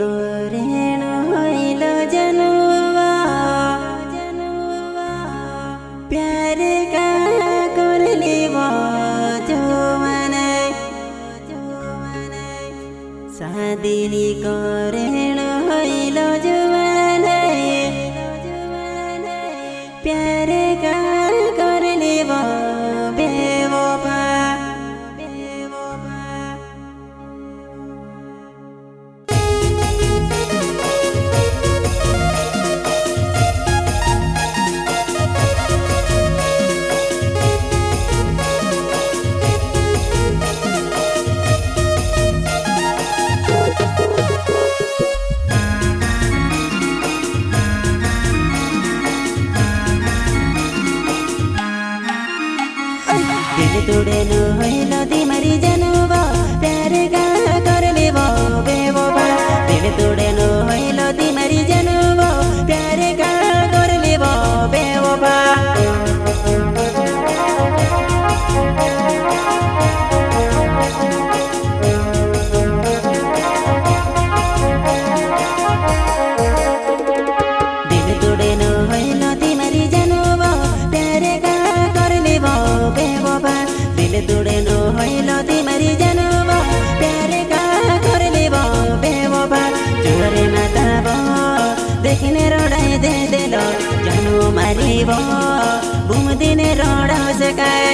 करेण होइल जनुवा प्यार का करले जवाना शादी करेण होइल जवाना प्यार का करले बेवफा दिल तोड़े न होइल तिमरी जनुवा प्यार का करले बेवफा दिल तोड़े न होइल तिमरी जनुवा प्यार का करले बेवफा दिल तोड़े न होइल तिमरी जनुवा प्यार का करले बेवफा दिल तोड़े न होइल तिमरी जनुवा प्यार का करले बेवफा जोरे माताब देखिने रडाई दे देल जानु मारिब बुम दिने रडा सकाए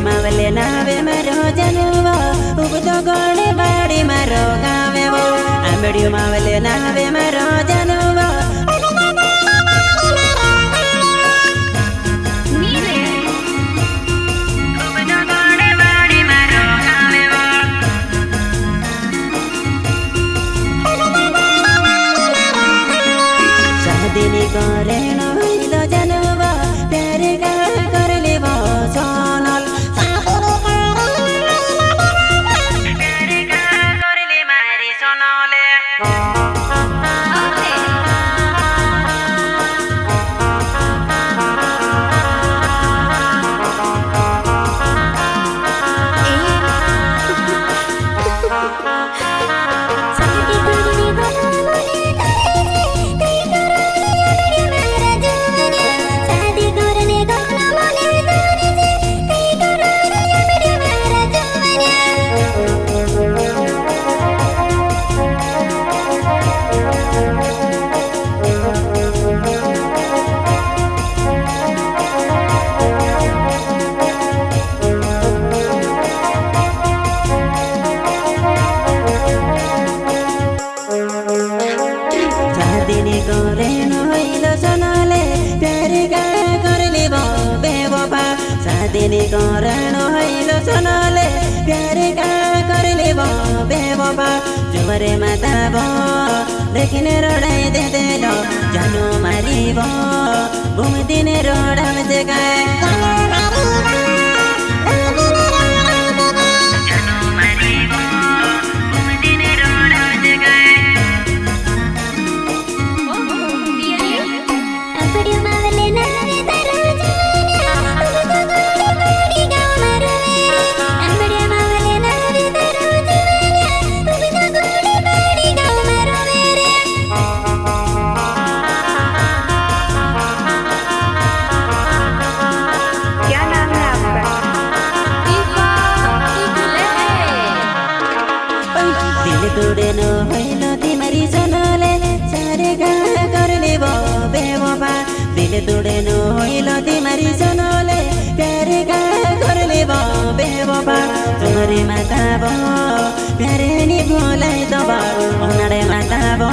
मावले नावे मारो जनुवा उगतो गोड़े बाड़ी मारो गावे वो आंबड़ियो मावले नावे मारो जनुवा शादी करेण होइल जनुवा प्यार का करले सोनल करेण होइल सोनले प्यार का करले बेवफा शादी करेण होइल सोनले प्यार का करले बेवफा जोरे माताब देखिने रडाई दे देल जानु मारिब बुम दिने रडा जगाए तुड़े न होइल तिमरी जनले सारे गा करले बो बेवफा दिल तुड़े न होइल तिमरी जनले प्यारे गा करले बो बेवफा तुम्हारे माता बो प्यारे नि भोलाई दबा उनाडे माता बो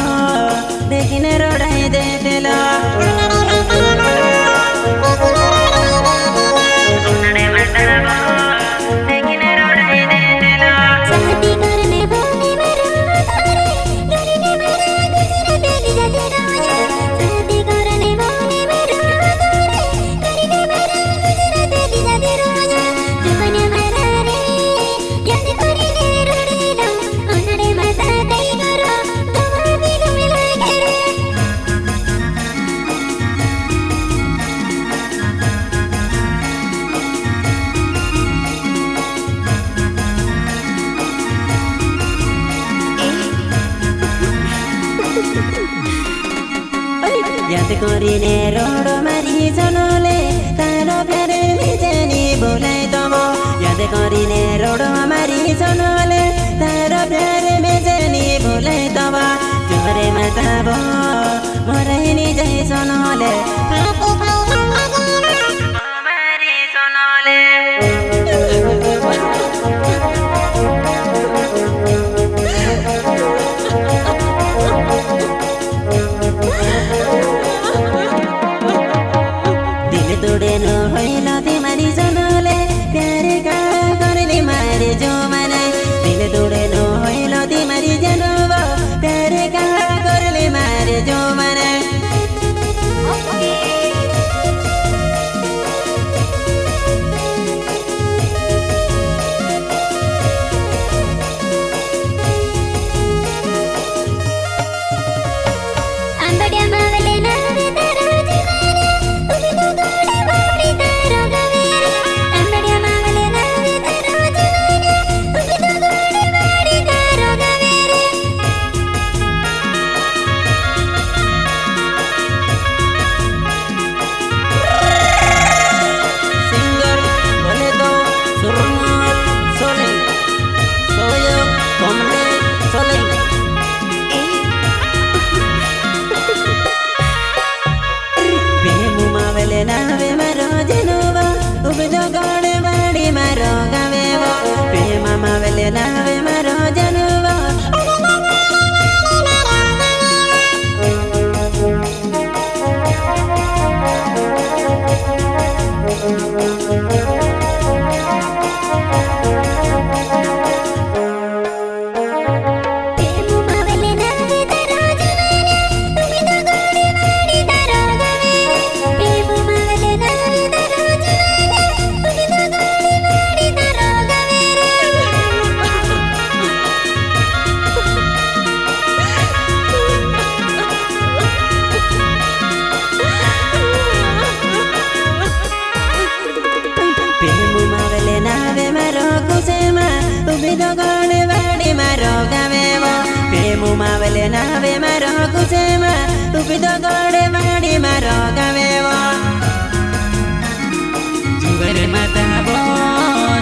देखिने रोडाई दे देला उनाडे माता बो देखिने रोडाई दे देला शादी करने बोले मेरा तारे करने मेरा गुजरात की जाती राजा शादी करने बोले मेरा तारे करने मेरा गुजरात की जाती राजा जुबने मेरा रे याद करने रोडेला उन्नड़े माता कई करो तुम्हारे भी मिला करे याद करिने रोडो मारी जनले तारो प्यारे निजेनी बोलाई दबो याद करिने रोडो मारी जनले तारो प्यारे मेजेनी बोलाई दबो तुमरे माता बो मोरै निजे जनले मारी जनले तुड़े न होइल तिमरी जनले प्यारे का करले मारे जो मने दिल तुड़े न होइल तिमरी जनवा प्यारे का करले मारे जो मने अंबड़िया मावले नावे तारा जीवाना तुझे तो गोड़े बाड़ी तारा गवेरे अंबड़िया मावले नावे तारा जीवाना तुझे तो गोड़े बाड़ी तारा गवेरे सिंगर बोले तो सुरमाल सोले सोयो कोमले सोले प्रेम मावले नावे मारो जनवा उबदो गाड़े बाड़ी मारो गवेवो प्रेम मावले नावे मारो जनवा प्रेम मावले नावे तारा जीवाना तुझे तो गोड़े बाड़ी तारा गवेरे प्रेम मावले नावे तारा जीवाना तुझे तो गोड़े बाड़ी तारा गवेरे प्रेम मावले नावे मारो कुसेमा उबिदो गाड़े बाड़ी मारो गवेवो प्रेम मावले नावे मारो कुसेमा उबिदो गाड़े बाड़ी मारो गवेवो जुगरे माता बो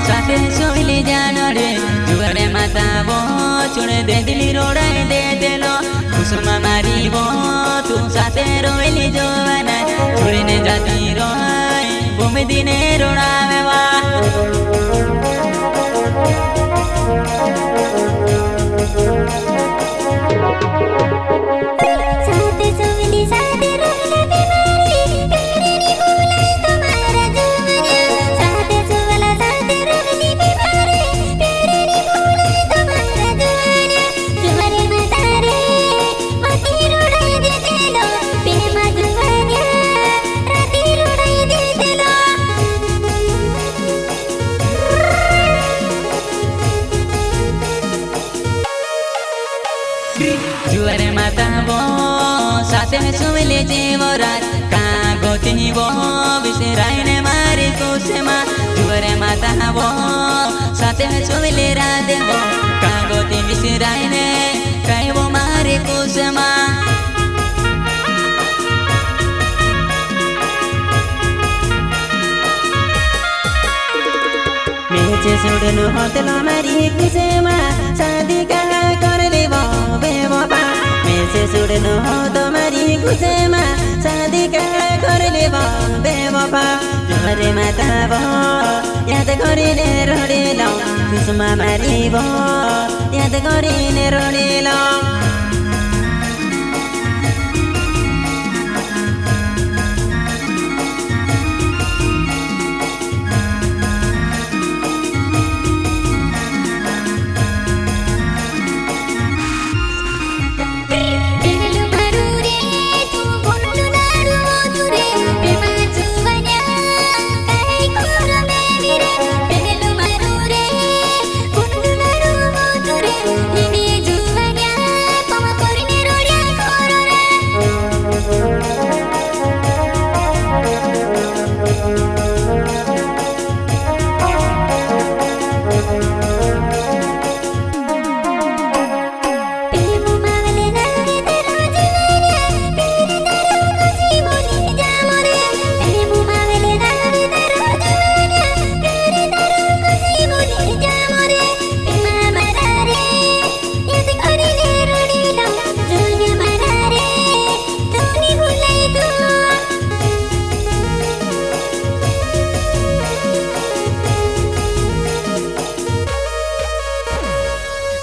साथे सोइली जानो रे जुगरे माता बो चुने दे दिली रोडाई दे देलो कुसुमा मारी बो तू साथे रोइली जोवना छुड़ीने जाती रोई भूमि दिने रोडावे वा साथे सोवली साथे रोला बीमारी प्यारे नी भूलाई तुम्हारा जुबाना साथे सोवला साथे रोली बीमारी प्यारे नी भूलाई तुम्हारा जुबाना तुम्हारे माता रे माती रोड़ाई दे देलो प्रेमा जुबाना राती रोड़ाई दे देलो जुगरे माता बो साथे सोइली जीवो रात का गोती बो बिसराइने मारी कुसेमा जुगरे माता बो साथे सोइली रात बो का गोती बिसराइने कई वो मारी कुसेमा मेचे सुडनु होतलो मारी कुसेमा शादी का करले वो बेवफा मेसे सुड़नो हो तुम्हारी खुशे में शादी का कर ले वो बेवफा जोरे माता वो याद करी ने रोड़ी लो खुशमा मारी वो याद करी ने रोड़ी लो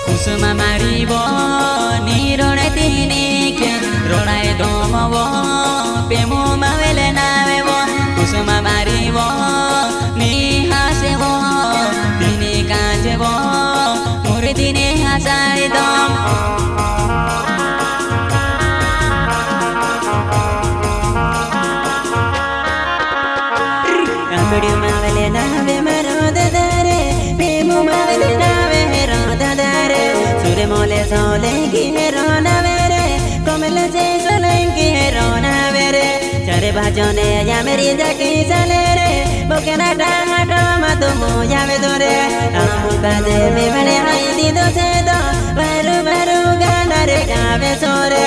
कुसुमा मारिबो निरोणे तिनी के रोणाए दोमवो पेमो मावेले नावेवो कुसुमा मारिबो नि हासेवो तिनी काजेवो मोरे तिनी हासाई दम कांबड़ी मावेले नावे मरो ददारे पेमो मावेले नावे सुरे मोले सोलेंगी रोना वेरे कोमल से सोलेंगी रोना वेरे चारे बाजोने या मेरी जाकी चले रे बोकेना टांगा टामा तुमो यावे दोरे आमु काजे में बने आई दी दो से दो बारू बारू गाना रे गावे सोरे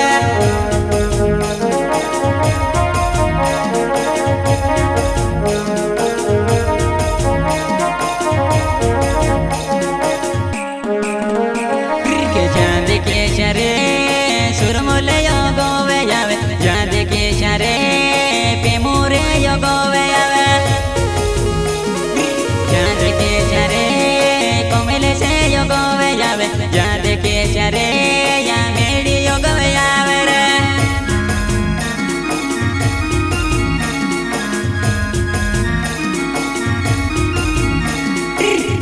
सुरमोले यो गोवे यावे जाद के शरे पेमोरे यो गोवे यावे जाद के शरे कोमेले से यो गोवे यावे जाद के शरे या मेरी यो गोवे यावे रे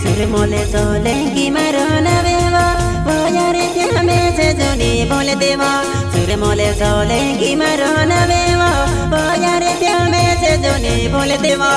सुरमोले सोलेंगी मरो नवेवा वो यारे क्या में से जोनी बोले देवा सुरे मोले सोलेंगी मरो नवेवा वो यारे क्या में से जोनी बोले देवा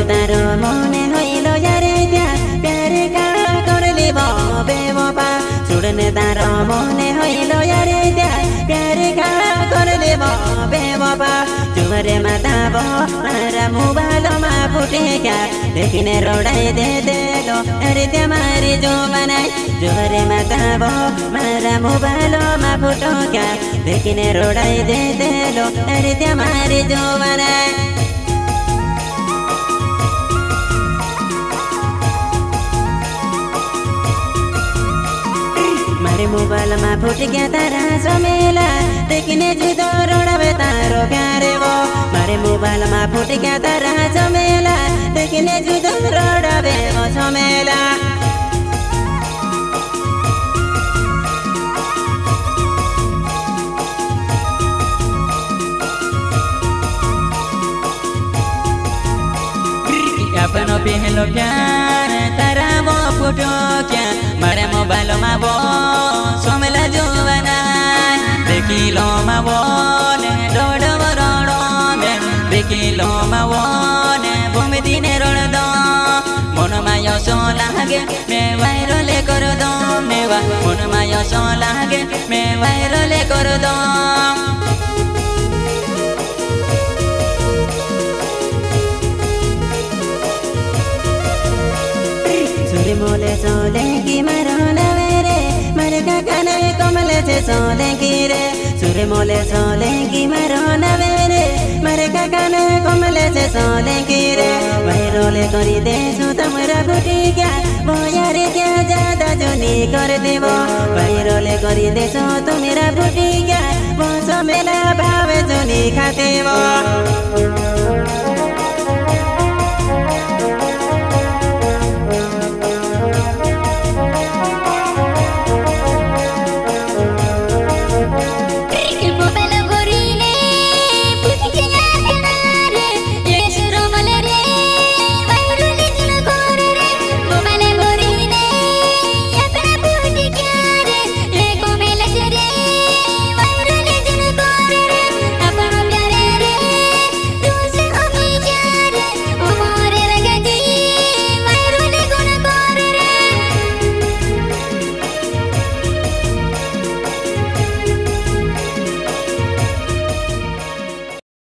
तारो मोने होइलो यारे त्या प्यारे का कर लेबो बेवफा सुड़ने तारो मोने होइलो यारे त्या प्यारे का कर लेबो बेवफा तुम्हारे माताबो मारा मुबालो मा फुटे क्या देखने रोड़ाई दे लो अरे त्या मारी जो बनाई तुम्हारे माताबो मारा मुबालो मा फुटो क्या देखने रोड़ाई दे लो अरे त्या मारी जो बनाई मारे मोबाइल में फुट गया तारा समेला देखने जुदो रोड़ावे तारो प्यारे वो मारे मोबाइल में फुट गया तारा समेला देखने जुदो रोड़ावे वो समेला अपनो पहलो प्यार तारा वो फुटो क्या मारे मोबाइल में वो सोमेला जुवना देखी लो मा वो ने डोडो रोडो में देखी लो मा वो ने भूमि दिने रोड दो मन मायो यसो लागे मे भाइरले गर्दम नेवा मनमा यसो लागे मे भाइरले गर्दम सुरे मोले सोले की मरना मेरे मरका कने कमले से सोले की रे सुरे मोले सोले की मरना मेरे मरका कने कमले से सोले की रे भाइरोले करी दे सु तमरा बुटी क्या बोया रे क्या ज्यादा जुनी कर देवो भाइरोले करी दे सु तुमेरा बुटी क्या वो मेला भावे जुनी खाते वो